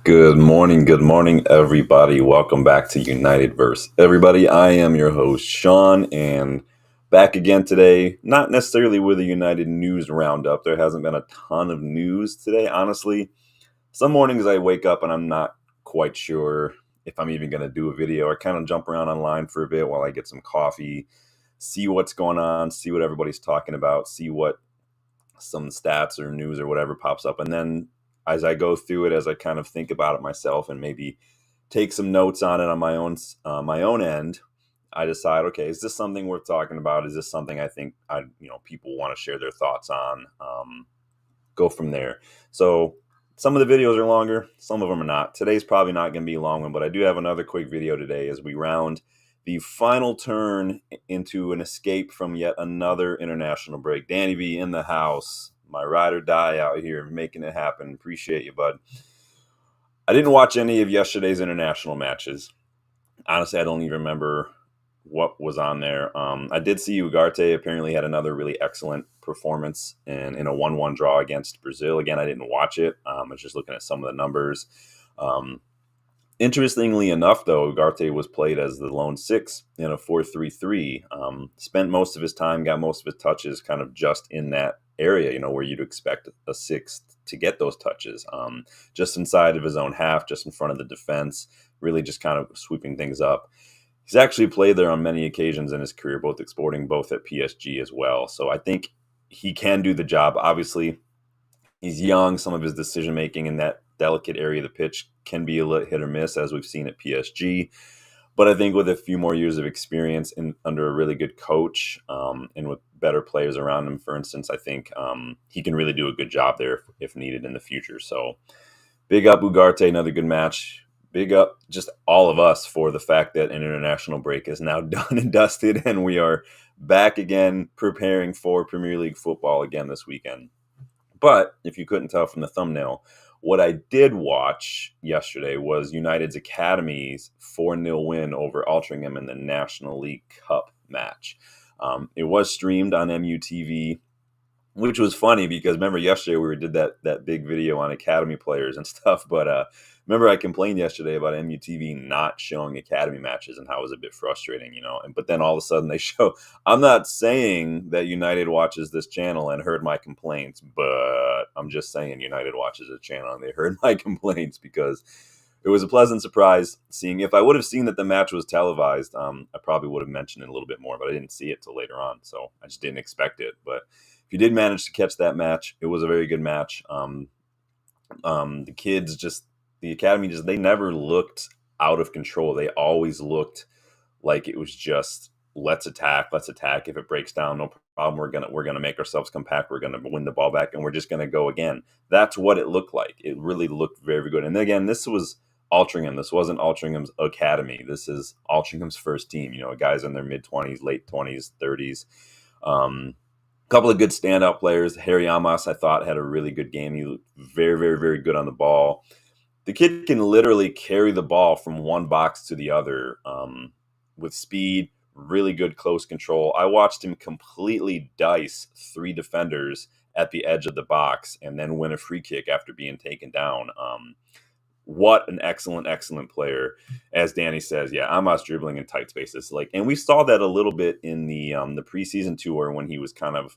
Good morning, everybody. Welcome back to United versus Everybody. I am your host, Sean, and back again today. Not necessarily with a United news roundup. There hasn't been a ton of news today, honestly. Some mornings I wake up and I'm not quite sure if I'm even going to do a video. I kind of jump around online for a bit while I get some coffee, see what's going on, see what everybody's talking about, see what some stats or news or whatever pops up. And then as I go through it, as I kind of think about it myself and maybe take some notes on it on my own end, I decide, okay, is this something worth talking about? Is this something I think people want to share their thoughts on? Go from there. So some of the videos are longer, some of them are not. Today's probably not going to be a long one, but I do have another quick video today as we round the final turn into an escape from yet another international break. Danny B in the house, my ride or die out here, making it happen. Appreciate you, bud. I didn't watch any of yesterday's international matches. Honestly, I don't even remember what was on there. I did see Ugarte apparently had another really excellent performance in a 1-1 draw against Brazil. Again, I didn't watch it. I was just looking at some of the numbers. Interestingly enough, though, Ugarte was played as the lone six in a 4-3-3. Spent most of his time, got most of his touches kind of just in that area, where you'd expect a six to get those touches. Just inside of his own half, just in front of the defense, really just kind of sweeping things up. He's actually played there on many occasions in his career, both exporting, both at PSG as well. So I think he can do the job. Obviously, he's young. Some of his decision making in that delicate area of the pitch can be a little hit or miss, as we've seen at PSG. But I think with a few more years of experience under a really good coach and with better players around him, for instance, I think he can really do a good job there if needed in the future. So big up Ugarte, another good match. Big up just all of us for the fact that an international break is now done and dusted, and we are back again preparing for Premier League football again this weekend. But if you couldn't tell from the thumbnail, what I did watch yesterday was United's Academy's 4-0 win over Altrincham in the National League Cup match. It was streamed on MUTV, which was funny because remember yesterday we did that big video on academy players and stuff. But remember I complained yesterday about MUTV not showing academy matches and how it was a bit frustrating, but then all of a sudden they show. I'm not saying that United watches this channel and heard my complaints, but I'm just saying United watches the channel and they heard my complaints because it was a pleasant surprise seeing. If I would have seen that the match was televised, I probably would have mentioned it a little bit more, but I didn't see it till later on, so I just didn't expect it. But if you did manage to catch that match, it was a very good match. The kids the academy they never looked out of control. They always looked like it was just let's attack. If it breaks down, no problem. We're gonna make ourselves compact. We're gonna win the ball back, and we're just gonna go again. That's what it looked like. It really looked very, very good. And again, this was Altrincham. This wasn't Altrincham's academy. This is Altrincham's first team. Guys in their mid-20s, late 20s, 30s. Couple of good standout players. Harry Amos, I thought, had a really good game. He looked very, very, very good on the ball. The kid can literally carry the ball from one box to the other with speed, really good close control. I watched him completely dice 3 defenders at the edge of the box and then win a free kick after being taken down. What an excellent, excellent player. As Danny says, yeah, Amos dribbling in tight spaces. And we saw that a little bit in the preseason tour when he was kind of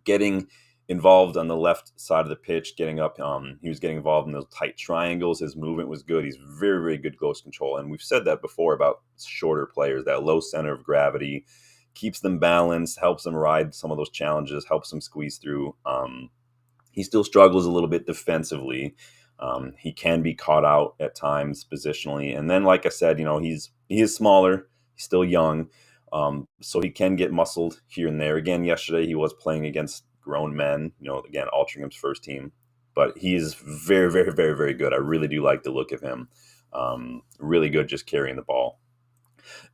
getting involved on the left side of the pitch, getting up. He was getting involved in those tight triangles. His movement was good. He's very, very good close control. And we've said that before about shorter players, that low center of gravity keeps them balanced, helps them ride some of those challenges, helps them squeeze through. He still struggles a little bit defensively. He can be caught out at times positionally. And then, like I said, he is smaller. He's still young. So he can get muscled here and there. Again, yesterday he was playing against grown men, again, Altrincham's first team. But he is very, very, very, very good. I really do like the look of him. Really good just carrying the ball.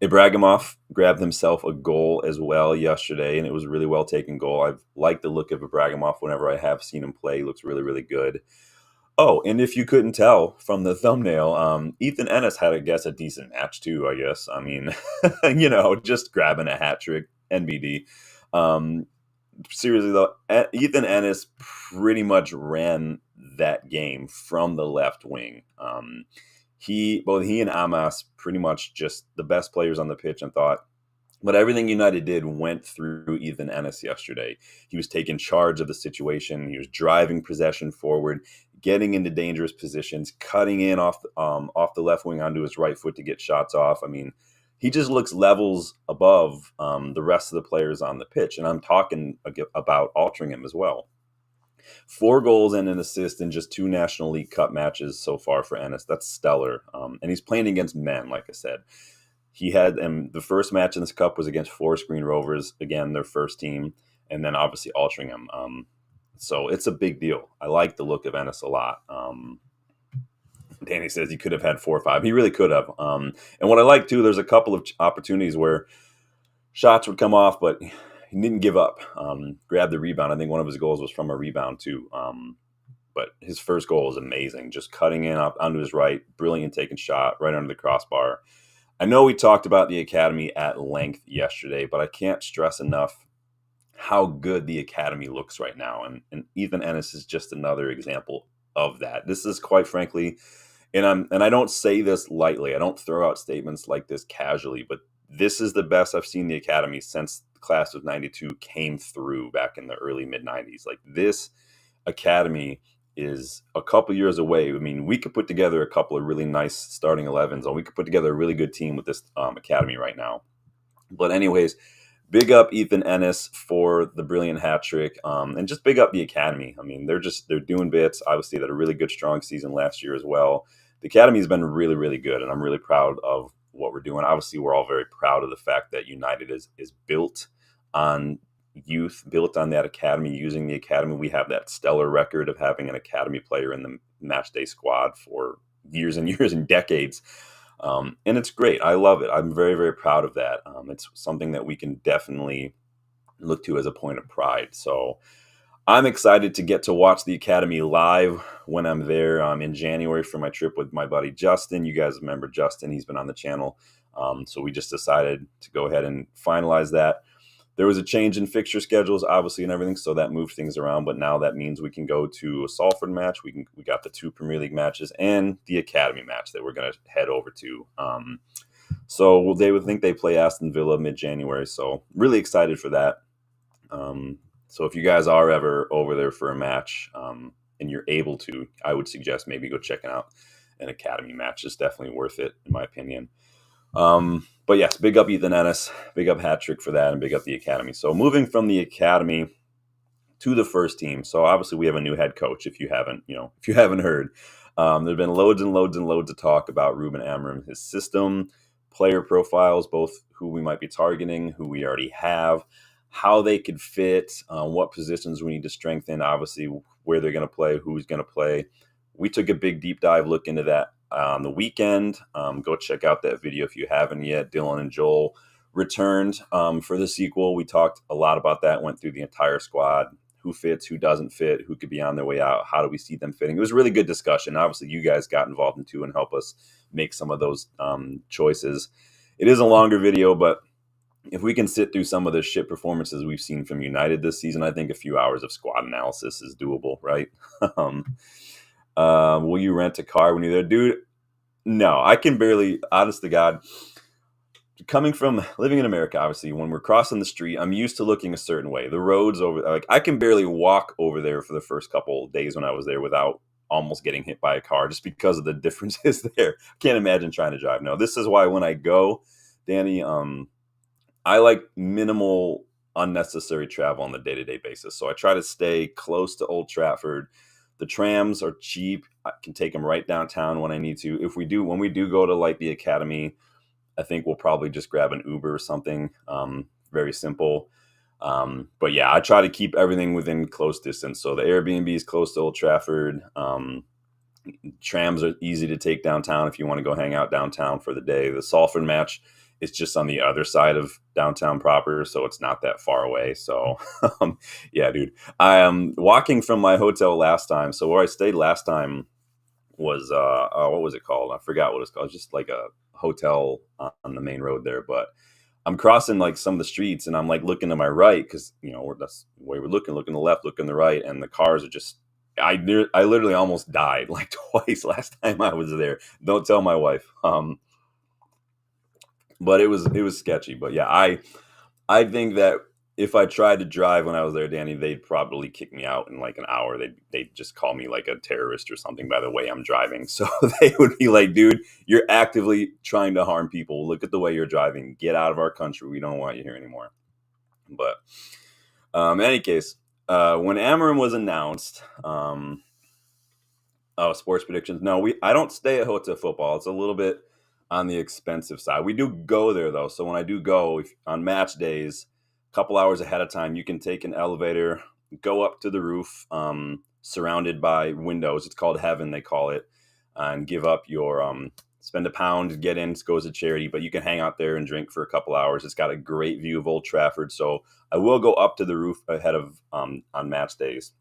Ibrahimov grabbed himself a goal as well yesterday, and it was a really well-taken goal. I've liked the look of Ibrahimov whenever I have seen him play. He looks really, really good. Oh, and if you couldn't tell from the thumbnail, Ethan Ennis had, I guess, a decent match too, I guess. I mean, just grabbing a hat trick, NBD. Seriously, though, Ethan Ennis pretty much ran that game from the left wing. Both he and Amas pretty much just the best players on the pitch, and thought. But everything United did went through Ethan Ennis yesterday. He was taking charge of the situation. He was driving possession forward, getting into dangerous positions, cutting in off the left wing onto his right foot to get shots off. I mean, he just looks levels above the rest of the players on the pitch. And I'm talking about Altrincham as well. 4 goals and an assist in just 2 National League Cup matches so far for Ennis. That's stellar. And he's playing against men, like I said. He had the first match in this cup was against Forest Green Rovers, again, their first team, and then obviously Altrincham. So it's a big deal. I like the look of Ennis a lot. Danny says he could have had 4 or 5. He really could have. And what I like, too, there's a couple of opportunities where shots would come off, but he didn't give up. Grabbed the rebound. I think one of his goals was from a rebound, too. But his first goal is amazing. Just cutting in up onto his right, brilliant taking shot right under the crossbar. I know we talked about the academy at length yesterday, but I can't stress enough how good the academy looks right now. And Ethan Ennis is just another example of that. This is quite frankly, and I don't say this lightly. I don't throw out statements like this casually, but this is the best I've seen the academy since the class of 92 came through back in the early mid-90s. Like, this academy is a couple years away. I mean, we could put together a couple of really nice starting 11s, and we could put together a really good team with this academy right now. But anyways, big up Ethan Ennis for the brilliant hat trick, and just big up the academy. I mean, they're doing bits. Obviously, they had a really good, strong season last year as well. The academy has been really, really good, and I'm really proud of what we're doing. Obviously, we're all very proud of the fact that United is built on youth, built on that academy, using the academy. We have that stellar record of having an academy player in the match day squad for years and years and decades. And it's great. I love it. I'm very, very proud of that. It's something that we can definitely look to as a point of pride. So I'm excited to get to watch the academy live when I'm there in January for my trip with my buddy Justin. You guys remember Justin. He's been on the channel. So we just decided to go ahead and finalize that. There was a change in fixture schedules, obviously, and everything, so that moved things around. But now that means we can go to a Salford match. We got the 2 Premier League matches and the Academy match that we're going to head over to. So they would think they play Aston Villa mid-January. So really excited for that. So if you guys are ever over there for a match and you're able to, I would suggest maybe go checking out an Academy match. It's definitely worth it, in my opinion. But yes, big up Ethan Ennis, big up hat trick for that, and big up the academy. So moving from the academy to the first team. So obviously we have a new head coach. If you haven't heard, there've been loads and loads and loads of talk about Ruben Amorim, his system, player profiles, both who we might be targeting, who we already have, how they could fit, what positions we need to strengthen, obviously where they're going to play, who's going to play. We took a big deep dive look into that on the weekend. Go check out that video if you haven't yet. Dylan and Joel returned for the sequel. We talked a lot about that, went through the entire squad, who fits, who doesn't fit, who could be on their way out, how do we see them fitting. It was a really good discussion. Obviously, you guys got involved in too and help us make some of those choices. It is a longer video, but if we can sit through some of the shit performances we've seen from United this season, I think a few hours of squad analysis is doable, right? Will you rent a car when you're there? Dude, no. I can barely, honest to God, coming from living in America, obviously, when we're crossing the street, I'm used to looking a certain way. The roads over, like, I can barely walk over there for the first couple of days when I was there without almost getting hit by a car just because of the differences there. I can't imagine trying to drive. No, this is why when I go, Danny, I like minimal unnecessary travel on the day-to-day basis. So I try to stay close to Old Trafford. The trams are cheap. I can take them right downtown when I need to. When we do go to like the academy, I think we'll probably just grab an Uber or something. Very simple. But yeah, I try to keep everything within close distance. So the Airbnb is close to Old Trafford. Trams are easy to take downtown if you want to go hang out downtown for the day. The Salford match is just on the other side of downtown proper, so it's not that far away. So yeah, dude, I am walking from my hotel last time. So where I stayed last time was what was it called? I forgot what it's called. Just like a hotel on the main road there. But I'm crossing like some of the streets, and I'm like looking to my right because that's the way we're looking to the left, looking to the right, and the cars are just I literally almost died like twice last time I was there. Don't tell my wife. But it was sketchy. But yeah, I think that if I tried to drive when I was there, Danny, they'd probably kick me out in like an hour. They'd just call me like a terrorist or something by the way I'm driving. So they would be like, dude, you're actively trying to harm people. Look at the way you're driving. Get out of our country. We don't want you here anymore. But in any case, when Amorim was announced, sports predictions. No, I don't stay at Hotel Football. It's a little bit on the expensive side. We do go there though. So when I do go on match days, a couple hours ahead of time, you can take an elevator, go up to the roof, surrounded by windows. It's called Heaven, they call it, and give up your spend £1, get in, it goes to charity, but you can hang out there and drink for a couple hours. It's got a great view of Old Trafford. So I will go up to the roof ahead of on match days.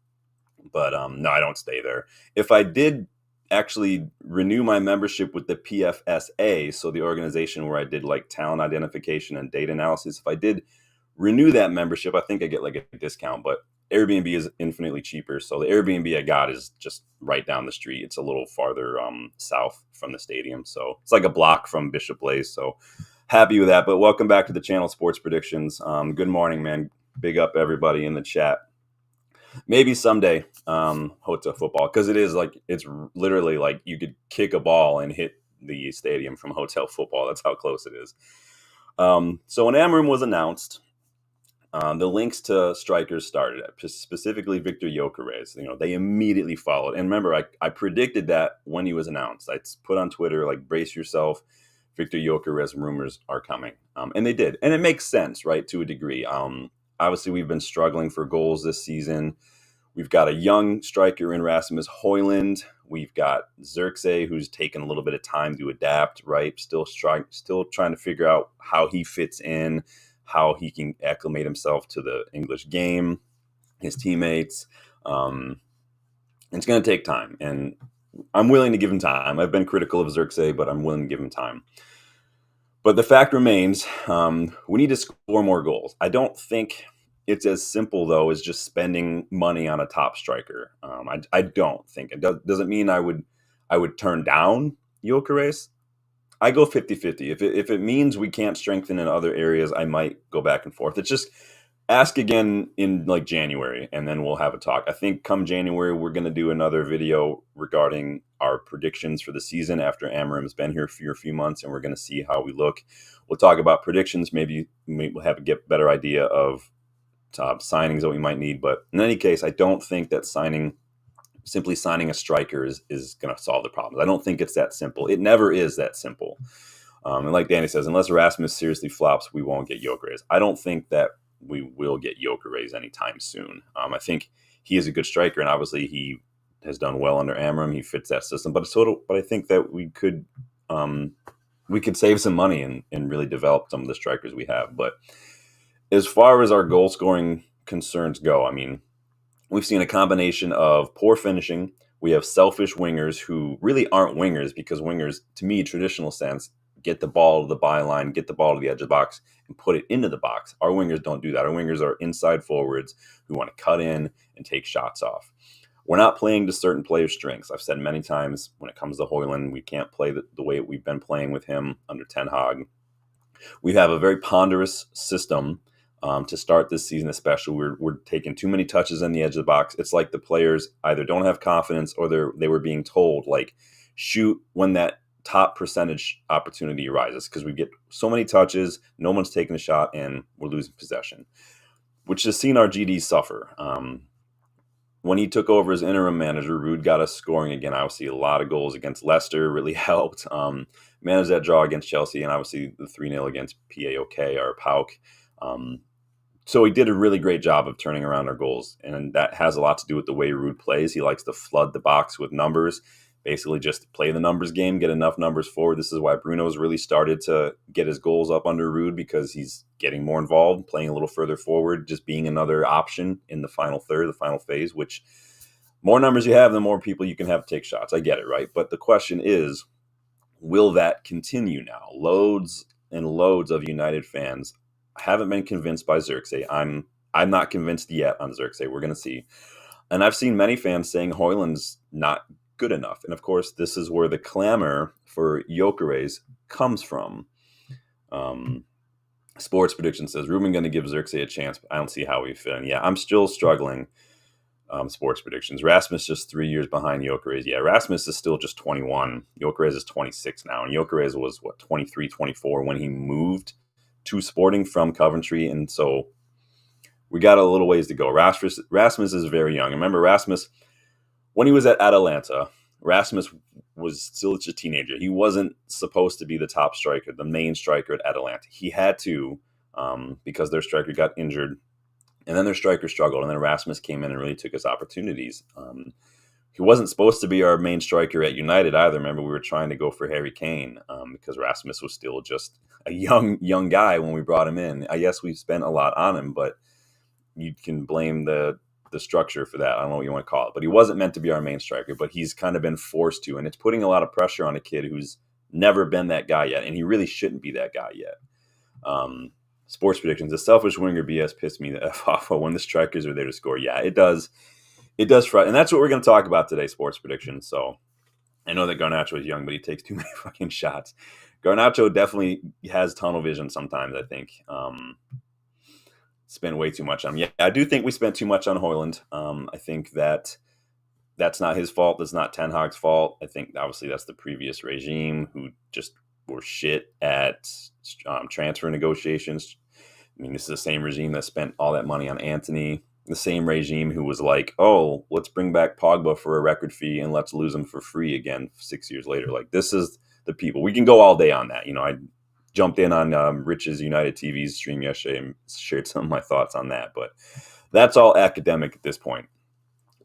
But no, I don't stay there. If I did actually renew my membership with the PFSA, so the organization where I did like talent identification and data analysis, if I did renew that membership, I think I get like a discount. But Airbnb is infinitely cheaper. So the Airbnb I got is just right down the street. It's a little farther south from the stadium. So it's like a block from Bishop Place. So happy with that. But welcome back to the channel, Sports Predictions. Good morning, man. Big up everybody in the chat. Maybe someday, Hotel Football, because it's literally like you could kick a ball and hit the stadium from Hotel Football. That's how close it is. So when Amorim was announced, the links to strikers started, specifically Viktor Gyokeres. They immediately followed. And remember, I predicted that when he was announced. I put on Twitter, like, brace yourself, Viktor Gyokeres rumors are coming. And they did. And it makes sense, right, to a degree. Obviously, we've been struggling for goals this season. We've got a young striker in Rasmus Hojlund. We've got Xerxes, who's taken a little bit of time to adapt, right? Still trying to figure out how he fits in, how he can acclimate himself to the English game, his teammates. It's going to take time, and I'm willing to give him time. I've been critical of Xerxes, but I'm willing to give him time. But the fact remains, we need to score more goals. I don't think it's as simple, though, as just spending money on a top striker. I don't think it doesn't mean I would turn down Gyokeres. I go 50-50. If it means we can't strengthen in other areas, I might go back and forth. It's just ask again in like January, and then we'll have a talk. I think come January, we're going to do another video regarding our predictions for the season after Amorim's been here for a few months, and we're going to see how we look. We'll talk about predictions. Maybe we'll have a better idea of signings that we might need. But in any case, I don't think that simply signing a striker is going to solve the problem. I don't think it's that simple. It never is that simple. And like Danny says, unless Rasmus seriously flops, we won't get Gyokeres. I don't think that we will get Gyokeres anytime soon. I think he is a good striker, and obviously he has done well under Amorim. He fits that system. But I think that we could save some money and really develop some of the strikers we have. But as far as our goal scoring concerns go, I mean, we've seen a combination of poor finishing. We have selfish wingers who really aren't wingers, because wingers, to me, traditional sense, get the ball to the byline, get the ball to the edge of the box, and put it into the box. Our wingers don't do that. Our wingers are inside forwards who want to cut in and take shots off. We're not playing to certain players' strengths. I've said many times when it comes to Hojlund, we can't play the way we've been playing with him under tenhag. We have a very ponderous system to start this season, especially. We're taking too many touches on the edge of the box. It's like the players either don't have confidence or they were being told, like, shoot when that top percentage opportunity arises, because we get so many touches, no one's taking a shot, and we're losing possession, which has seen our GDs suffer. When he took over as interim manager, Ruud got us scoring again. Obviously, a lot of goals against Leicester really helped. Managed that draw against Chelsea, and obviously the 3-0 against PAOK or PAOK. So he did a really great job of turning around our goals, and that has a lot to do with the way Ruud plays. He likes to flood the box with numbers, basically just play the numbers game, get enough numbers forward. This is why Bruno's really started to get his goals up under Ruud, because he's getting more involved, playing a little further forward, just being another option in the final third, the final phase, which more numbers you have, the more people you can have to take shots. I get it, right? But the question is, will that continue now? Loads and loads of United fans haven't been convinced by Xerxes. I'm not convinced yet on Xerxes. We're going to see. And I've seen many fans saying Hojlund's not good enough. And of course, this is where the clamor for Gyokeres comes from. Sports prediction says Ruben going to give Xerxes a chance, but I don't see how we fit in. Yeah, I'm still struggling. Sports predictions. Rasmus just 3 years behind Gyokeres. Yeah, Rasmus is still just 21. Gyokeres is 26 now. And Gyokeres was, 23, 24 when he moved to Sporting from Coventry. And so we got a little ways to go. Rasmus is very young. Remember, Rasmus, when he was at Atalanta, Rasmus was still just a teenager. He wasn't supposed to be the top striker, the main striker at Atalanta. He had to, because their striker got injured. And then their striker struggled, and then Rasmus came in and really took his opportunities. He wasn't supposed to be our main striker at United either. Remember, we were trying to go for Harry Kane because Rasmus was still just a young guy when we brought him in. I guess we spent a lot on him, but you can blame the structure for that. I don't know what you want to call it. But he wasn't meant to be our main striker, but he's kind of been forced to. And it's putting a lot of pressure on a kid who's never been that guy yet, and he really shouldn't be that guy yet. Sports predictions. The selfish winger BS pissed me the F off when the strikers are there to score. Yeah, it does. It does frighten. And that's what we're going to talk about today, sports predictions. So I know that Garnacho is young, but he takes too many fucking shots. Garnacho definitely has tunnel vision sometimes, I think. Spent way too much on him. Yeah, I do think we spent too much on Hojlund. I think that's not his fault. That's not Ten Hag's fault. I think, obviously, that's the previous regime who just were shit at transfer negotiations. I mean, this is the same regime that spent all that money on Antony. The same regime who was like, oh, let's bring back Pogba for a record fee and let's lose him for free again 6 years later. Like, this is the people. We can go all day on that. You know, I jumped in on Rich's United TV's stream yesterday and shared some of my thoughts on that. But that's all academic at this point.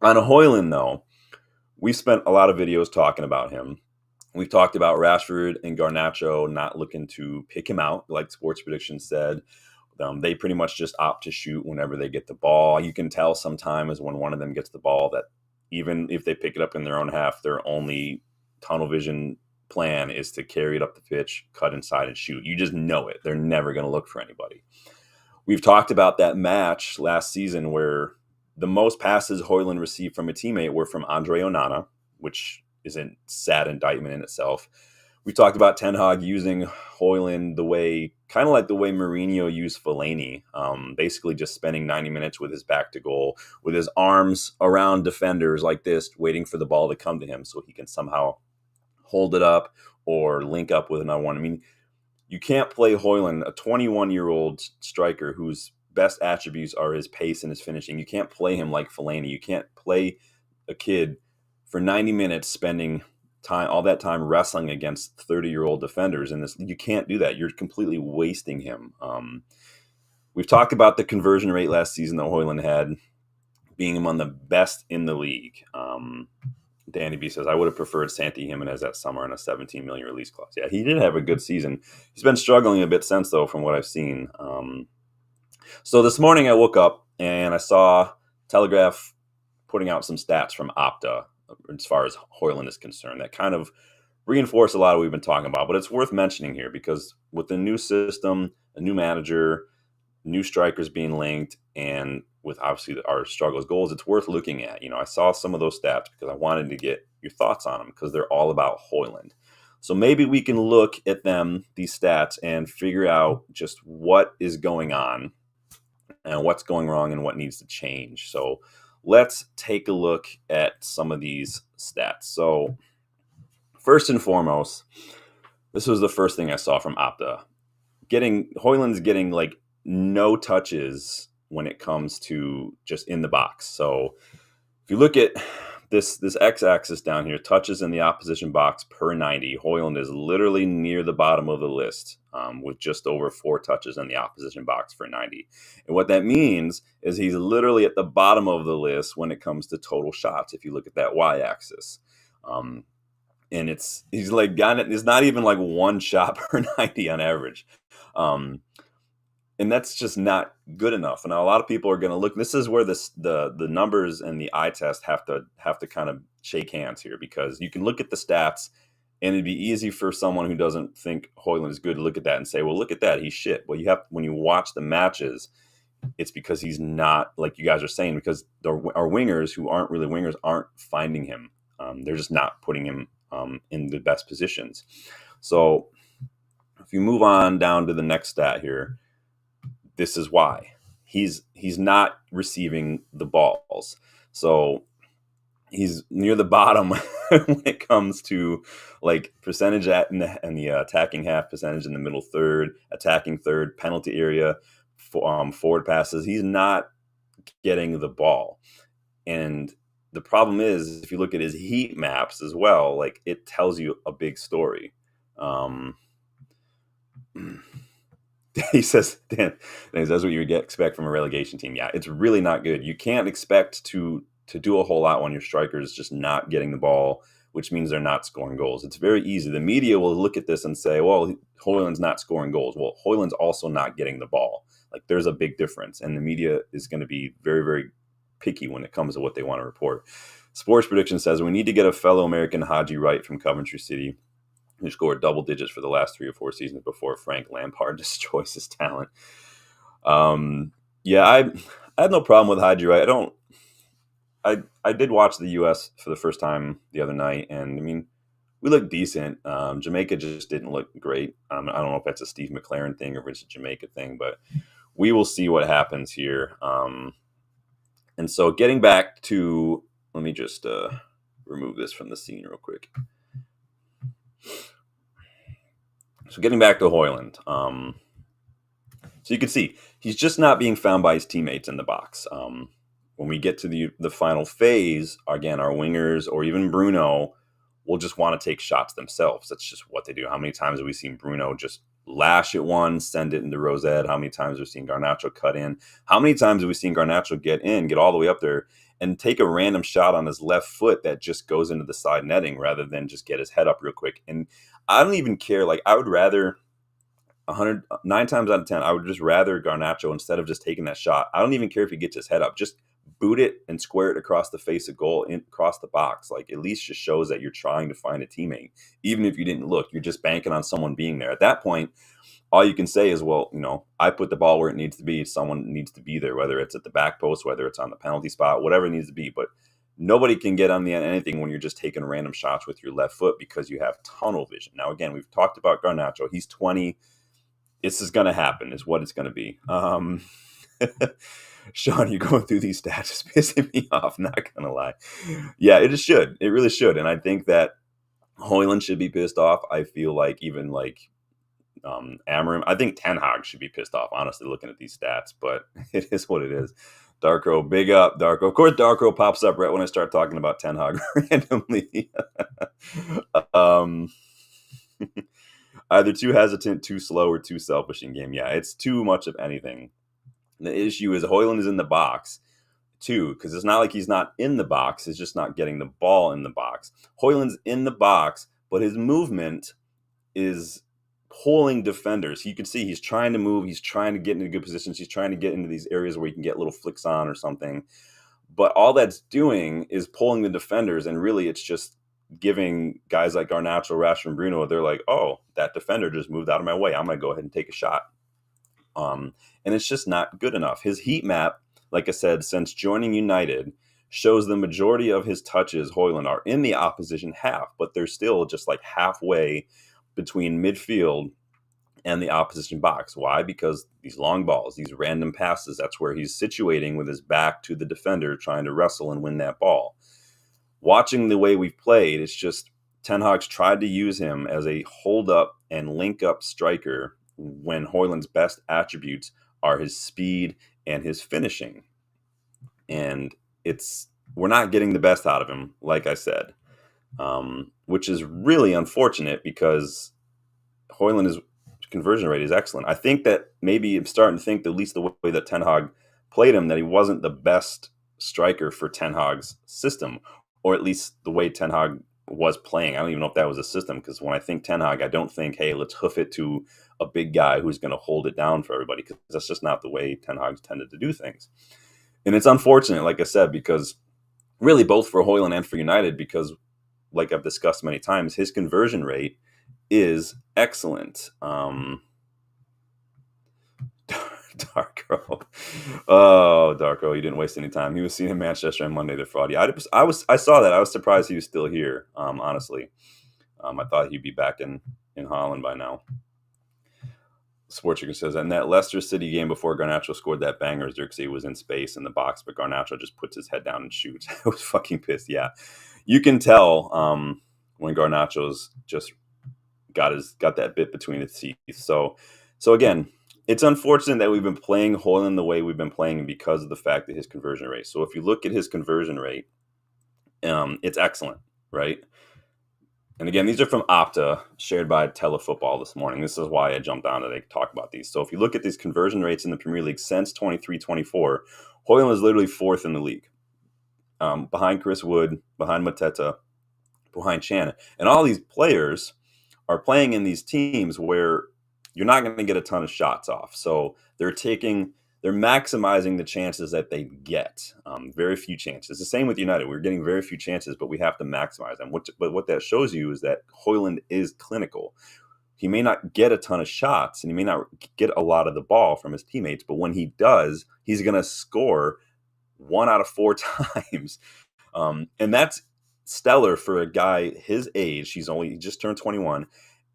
On Hojlund, though, we spent a lot of videos talking about him. We've talked about Rashford and Garnacho not looking to pick him out, like Sports Predictions said. They pretty much just opt to shoot whenever they get the ball. You can tell sometimes when one of them gets the ball that even if they pick it up in their own half, their only tunnel vision plan is to carry it up the pitch, cut inside, and shoot. You just know it. They're never going to look for anybody. We've talked about that match last season where the most passes Hojlund received from a teammate were from Andre Onana, which is a sad indictment in itself. We talked about Ten Hag using Hojlund kind of like the way Mourinho used Fellaini, basically just spending 90 minutes with his back to goal, with his arms around defenders like this, waiting for the ball to come to him so he can somehow hold it up or link up with another one. I mean, you can't play Hojlund, a 21-year-old striker whose best attributes are his pace and his finishing. You can't play him like Fellaini. You can't play a kid for 90 minutes spending all that time wrestling against 30-year-old defenders in this. You can't do that. You're completely wasting him. We've talked about the conversion rate last season that Hojlund had, being among the best in the league. Danny B says, I would have preferred Santi Jimenez that summer on a 17 million release clause. Yeah, he did have a good season. He's been struggling a bit since, though, from what I've seen. So this morning I woke up and I saw Telegraph putting out some stats from Opta as far as Hojlund is concerned that kind of reinforce a lot of what we've been talking about. But it's worth mentioning here because with the new system, a new manager, new strikers being linked, and with obviously our struggles goals, it's worth looking at. You know, I saw some of those stats because I wanted to get your thoughts on them because they're all about Hojlund. So maybe we can look at them, these stats, and figure out just what is going on and what's going wrong and what needs to change. So let's take a look at some of these stats. So first and foremost, this was the first thing I saw from Opta. Hojlund's getting like no touches when it comes to just in the box. So if you look at this x-axis down here, touches in the opposition box per 90, Hojlund is literally near the bottom of the list with just over 4 touches in the opposition box for 90. And what that means is he's literally at the bottom of the list when it comes to total shots, if you look at that y-axis. And he's like got it. It's not even like 1 shot per 90 on average. And that's just not good enough. And a lot of people are going to look. This is where the numbers and the eye test have to kind of shake hands here, because you can look at the stats, and it'd be easy for someone who doesn't think Hojlund is good to look at that and say, "Well, look at that, he's shit." Well, when you watch the matches, it's because he's not, like you guys are saying, because our wingers who aren't really wingers aren't finding him. They're just not putting him in the best positions. So if you move on down to the next stat here, this is why he's not receiving the balls. So he's near the bottom when it comes to like percentage in the attacking half, percentage in the middle third, attacking third, penalty area, forward passes. He's not getting the ball. And the problem is, if you look at his heat maps as well, like it tells you a big story. He says, Dan, that's what you would expect from a relegation team. Yeah, it's really not good. You can't expect to do a whole lot when your striker is just not getting the ball, which means they're not scoring goals. It's very easy. The media will look at this and say, well, Hojlund's not scoring goals. Well, Hojlund's also not getting the ball. Like, there's a big difference. And the media is going to be very, very picky when it comes to what they want to report. Sports Prediction says, we need to get a fellow American Haji Wright from Coventry City, who scored double digits for the last 3 or 4 seasons before Frank Lampard destroys his talent. Yeah, I had no problem with Haji Wright. I did watch the U.S. for the first time the other night, and I mean, we looked decent. Jamaica just didn't look great. I don't know if that's a Steve McLaren thing or if it's a Jamaica thing, but we will see what happens here. And so getting back to, let me just remove this from the scene real quick. So getting back to Hojlund. So you can see he's just not being found by his teammates in the box. When we get to the final phase, again, our wingers or even Bruno will just want to take shots themselves. That's just what they do. How many times have we seen Bruno just lash at one, send it into Rosette? How many times have we seen Garnacho cut in? How many times have we seen Garnacho get all the way up there and take a random shot on his left foot that just goes into the side netting rather than just get his head up real quick? And I don't even care. Like, I would rather 9 times out of 10, I would just rather Garnacho, instead of just taking that shot, I don't even care if he gets his head up, just boot it and square it across the face of goal, across the box. Like, at least just shows that you're trying to find a teammate. Even if you didn't look, you're just banking on someone being there. At that point, all you can say is, well, I put the ball where it needs to be. Someone needs to be there, whether it's at the back post, whether it's on the penalty spot, whatever it needs to be. But nobody can get on the end of anything when you're just taking random shots with your left foot because you have tunnel vision. Now, again, we've talked about Garnacho. He's 20. This is going to happen, is what it's going to be. Sean, you're going through these stats. It's pissing me off, not going to lie. Yeah, it should. It really should. And I think that Hojlund should be pissed off. I feel like even like Amorim, I think tenhag should be pissed off, honestly, looking at these stats. But it is what it is. Darko, big up, Darko. Of course, Darko pops up right when I start talking about tenhag randomly. Either too hesitant, too slow, or too selfish in game. Yeah, it's too much of anything. The issue is Hojlund is in the box too, because it's not like he's not in the box. He's just not getting the ball in the box. Hojlund's in the box, but his movement is pulling defenders. You can see he's trying to move. He's trying to get into good positions. He's trying to get into these areas where he can get little flicks on or something. But all that's doing is pulling the defenders, and really it's just giving guys like Garnacho, Rashford, and Bruno, they're like, oh, that defender just moved out of my way. I'm going to go ahead and take a shot. And it's just not good enough. His heat map, like I said, since joining United, shows the majority of his touches, Hojlund, are in the opposition half, but they're still just like halfway between midfield and the opposition box. Why? Because these long balls, these random passes, that's where he's situating with his back to the defender, trying to wrestle and win that ball. Watching the way we've played, it's just Ten Hag's tried to use him as a hold-up and link-up striker when Hojlund's best attributes are his speed and his finishing. And we're not getting the best out of him, like I said, which is really unfortunate because Hojlund's conversion rate is excellent. I think that maybe I'm starting to think, at least the way that Ten Hag played him, that he wasn't the best striker for Ten Hag's system, or at least the way Ten Hag was playing. I don't even know if that was a system, because when I think Ten Hag, I don't think, hey, let's hoof it to a big guy who's going to hold it down for everybody, because that's just not the way Ten Hag's tended to do things. And it's unfortunate, like I said, because really both for Hojlund and for United, because like I've discussed many times, his conversion rate is excellent. Darko. Oh, Darko, he didn't waste any time. He was seen in Manchester on Monday. They're fraud. Yeah, I saw that. I was surprised he was still here. Honestly, I thought he'd be back in Holland by now. Sports Chicken says, in that Leicester City game before Garnacho scored that banger, Xerxes was in space in the box, but Garnacho just puts his head down and shoots. I was fucking pissed. Yeah, you can tell when Garnacho's just got that bit between his teeth. So again, it's unfortunate that we've been playing Hojlund the way we've been playing because of the fact that his conversion rate. So if you look at his conversion rate, it's excellent, right? And again, these are from Opta, shared by Telefootball this morning. This is why I jumped on to talk about these. So if you look at these conversion rates in the Premier League since 23-24, Hojlund is literally fourth in the league, behind Chris Wood, behind Mateta, behind Chan. And all these players are playing in these teams where you're not going to get a ton of shots off. So they're maximizing the chances that they get. Very few chances. The same with United. We're getting very few chances, but we have to maximize them. But what that shows you is that Hojlund is clinical. He may not get a ton of shots, and he may not get a lot of the ball from his teammates, but when he does, he's going to score 1 out of 4 times. And that's stellar for a guy his age. He just turned 21.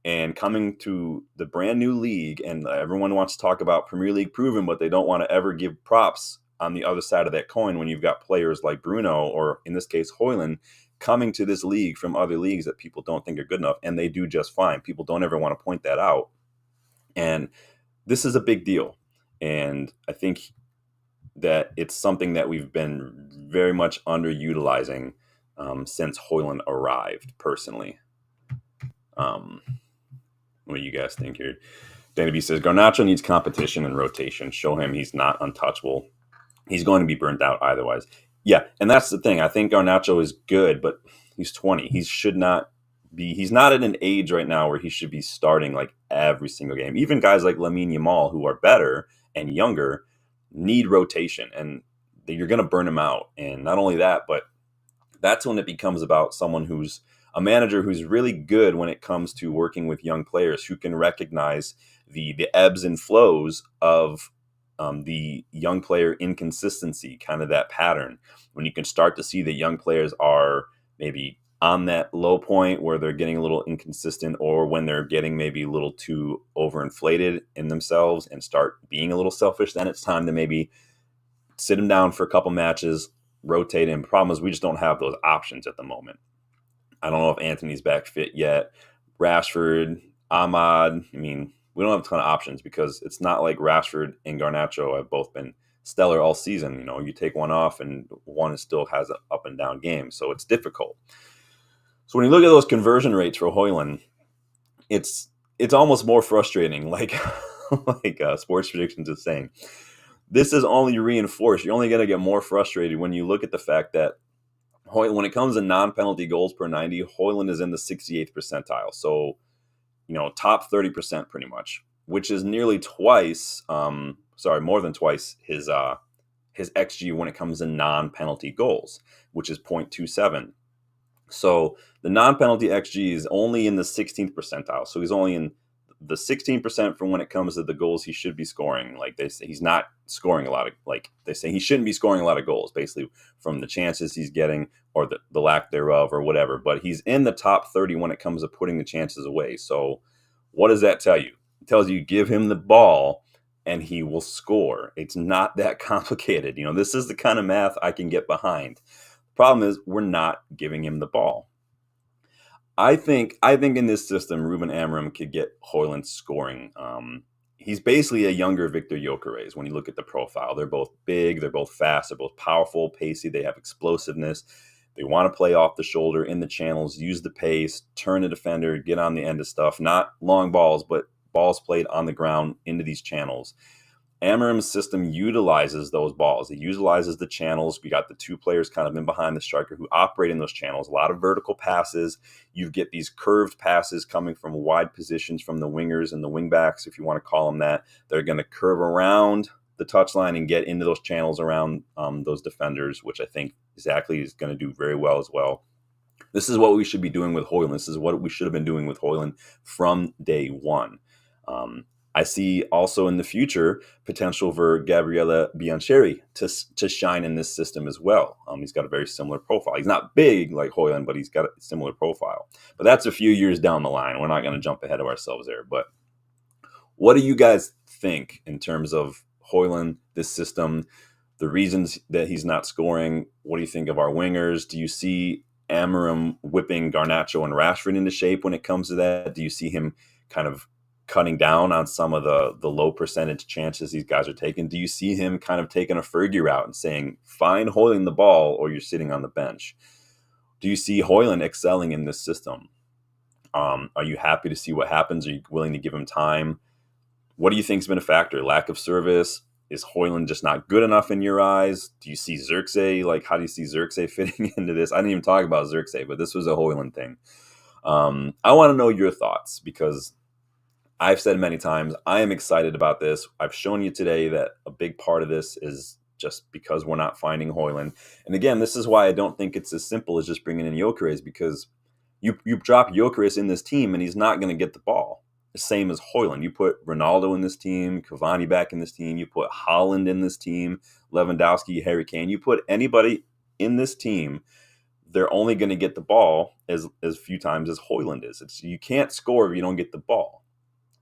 And coming to the brand new league, and everyone wants to talk about Premier League proven, but they don't want to ever give props on the other side of that coin when you've got players like Bruno, or in this case, Hojlund, coming to this league from other leagues that people don't think are good enough, and they do just fine. People don't ever want to point that out. And this is a big deal. And I think that it's something that we've been very much underutilizing since Hojlund arrived, personally. What do you guys think here? Danny B says, Garnacho needs competition and rotation. Show him he's not untouchable. He's going to be burnt out otherwise. Yeah, and that's the thing. I think Garnacho is good, but he's 20. He's not at an age right now where he should be starting like every single game. Even guys like Lamine Yamal, who are better and younger, need rotation, and you're going to burn him out. And not only that, but that's when it becomes about someone who's a manager who's really good when it comes to working with young players, who can recognize the ebbs and flows of the young player inconsistency, kind of that pattern. When you can start to see that young players are maybe on that low point where they're getting a little inconsistent, or when they're getting maybe a little too overinflated in themselves and start being a little selfish, then it's time to maybe sit them down for a couple matches, rotate him. Problem is, we just don't have those options at the moment. I don't know if Anthony's back fit yet. Rashford, Ahmad. I mean, we don't have a ton of options because it's not like Rashford and Garnacho have both been stellar all season. You know, you take one off and one still has an up and down game. So it's difficult. So when you look at those conversion rates for Hojlund, it's almost more frustrating, like Sports Predictions is saying. This is only reinforced. You're only going to get more frustrated when you look at the fact that when it comes to non-penalty goals per 90, Hojlund is in the 68th percentile. So, top 30% pretty much, which is nearly twice, more than twice his XG when it comes to non-penalty goals, which is 0.27. So the non-penalty XG is only in the 16th percentile. So he's only in the 16% from when it comes to the goals he should be scoring. Like they say, he's not scoring a lot of, they say he shouldn't be scoring a lot of goals, basically, from the chances he's getting or the lack thereof or whatever. But he's in the top 30 when it comes to putting the chances away. So what does that tell you? It tells you give him the ball and he will score. It's not that complicated. This is the kind of math I can get behind. The problem is we're not giving him the ball. I think in this system, Ruben Amorim could get Hojlund scoring. He's basically a younger Viktor Gyokeres when you look at the profile. They're both big, they're both fast, they're both powerful, pacey, they have explosiveness. They want to play off the shoulder, in the channels, use the pace, turn the defender, get on the end of stuff. Not long balls, but balls played on the ground into these channels. Amorim's system utilizes those balls. It utilizes the channels. We got the two players kind of in behind the striker who operate in those channels. A lot of vertical passes. You get these curved passes coming from wide positions from the wingers and the wingbacks, if you want to call them that. They're going to curve around the touchline and get into those channels around those defenders, which I think exactly is going to do very well as well. This is what we should be doing with Hojlund. This is what we should have been doing with Hojlund from day one. I see also in the future potential for Gabriele Biancheri to shine in this system as well. He's got a very similar profile. He's not big like Hojlund, but he's got a similar profile. But that's a few years down the line. We're not going to jump ahead of ourselves there. But what do you guys think in terms of Hojlund, this system, the reasons that he's not scoring? What do you think of our wingers? Do you see Amorim whipping Garnacho and Rashford into shape when it comes to that? Do you see him kind of cutting down on some of the low percentage chances these guys are taking? Do you see him kind of taking a Fergie route and saying, fine, holding the ball, or you're sitting on the bench? Do you see Hojlund excelling in this system? Are you happy to see what happens? Are you willing to give him time? What do you think's been a factor? Lack of service? Is Hojlund just not good enough in your eyes? Do you see Xerxes? Like, how do you see Xerxes fitting into this? I didn't even talk about Xerxes, but this was a Hojlund thing. I want to know your thoughts, because I've said many times, I am excited about this. I've shown you today that a big part of this is just because we're not finding Hojlund. And again, this is why I don't think it's as simple as just bringing in Gyokeres, because you drop Gyokeres in this team and he's not going to get the ball. The same as Hojlund. You put Ronaldo in this team, Cavani back in this team, you put Haaland in this team, Lewandowski, Harry Kane. You put anybody in this team, they're only going to get the ball as few times as Hojlund is. You can't score if you don't get the ball.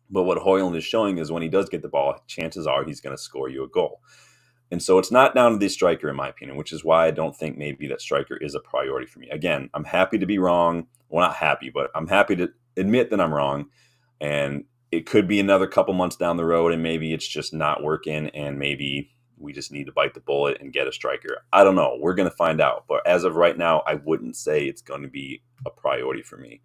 But what Hojlund is showing is when he does get the ball, chances are he's going to score you a goal. And so it's not down to the striker, in my opinion, which is why I don't think maybe that striker is a priority for me. Again, I'm happy to be wrong. Well, not happy, but I'm happy to admit that I'm wrong. And it could be another couple months down the road, and maybe it's just not working, and maybe we just need to bite the bullet and get a striker. I don't know. We're going to find out. But as of right now, I wouldn't say it's going to be a priority for me.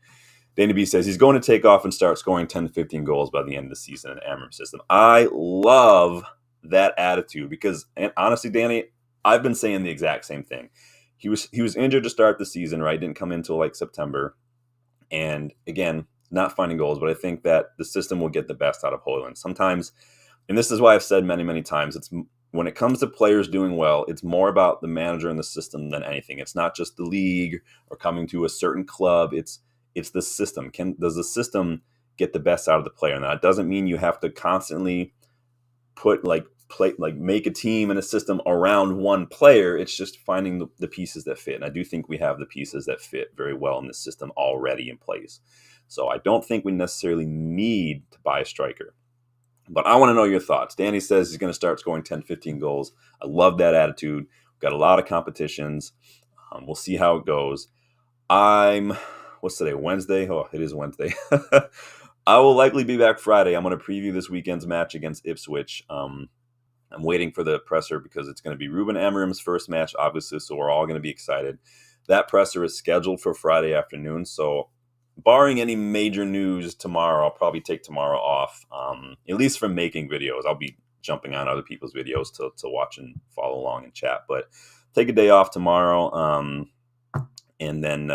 Danny B says he's going to take off and start scoring 10 to 15 goals by the end of the season in the Amorim system. I love that attitude because, and honestly, Danny, I've been saying the exact same thing. He was injured to start the season, right? Didn't come until like September. And again, not finding goals, but I think that the system will get the best out of Hojlund. Sometimes, and this is why I've said many, many times, it's when it comes to players doing well, it's more about the manager and the system than anything. It's not just the league or coming to a certain club. It's the system. Does the system get the best out of the player? And that doesn't mean you have to constantly make a team and a system around one player. It's just finding the pieces that fit. And I do think we have the pieces that fit very well in the system already in place. So I don't think we necessarily need to buy a striker. But I want to know your thoughts. Danny says he's going to start scoring 10, 15 goals. I love that attitude. We've got a lot of competitions. We'll see how it goes. What's today? Wednesday? Oh, it is Wednesday. I will likely be back Friday. I'm going to preview this weekend's match against Ipswich. I'm waiting for the presser because it's going to be Ruben Amorim's first match, obviously, so we're all going to be excited. That presser is scheduled for Friday afternoon, so barring any major news tomorrow, I'll probably take tomorrow off, at least from making videos. I'll be jumping on other people's videos to watch and follow along and chat, but take a day off tomorrow, and then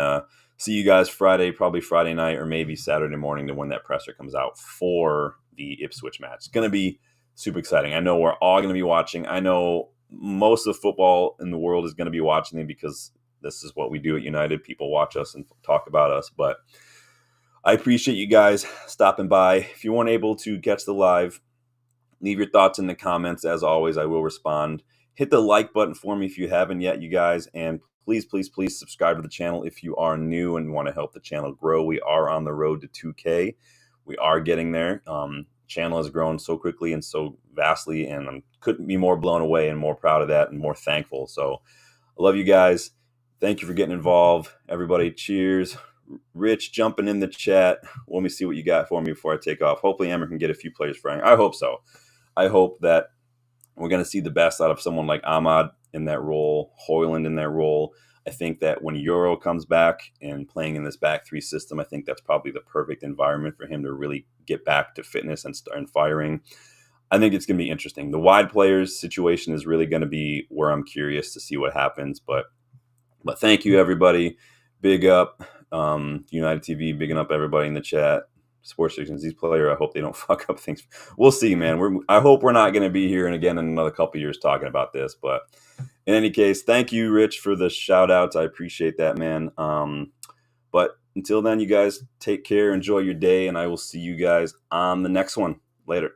see you guys Friday, probably Friday night or maybe Saturday morning to when that presser comes out for the Ipswich match. It's going to be super exciting. I know we're all going to be watching. I know most of the football in the world is going to be watching it because this is what we do at United. People watch us and talk about us, but I appreciate you guys stopping by. If you weren't able to catch the live, leave your thoughts in the comments. As always, I will respond. Hit the like button for me if you haven't yet, you guys, and please, please, please subscribe to the channel if you are new and want to help the channel grow. We are on the road to 2K. We are getting there. Channel has grown so quickly and so vastly, and I couldn't be more blown away and more proud of that and more thankful. So I love you guys. Thank you for getting involved. Everybody, cheers. Rich jumping in the chat. Let me see what you got for me before I take off. Hopefully Amber can get a few players for him. I hope so. I hope that we're going to see the best out of someone like Ahmad in that role, Hojlund in that role. I think that when Euro comes back and playing in this back three system, I think that's probably the perfect environment for him to really get back to fitness and start firing. I think it's going to be interesting. The wide players situation is really going to be where I'm curious to see what happens. But thank you, everybody. Big up United TV, bigging up everybody in the chat. Sports Sections, these players, I hope they don't fuck up things. We'll see, man. I hope we're not going to be here and again in another couple of years talking about this. But in any case, thank you, Rich, for the shout outs. I appreciate that, man. But until then, you guys take care, enjoy your day, and I will see you guys on the next one. Later.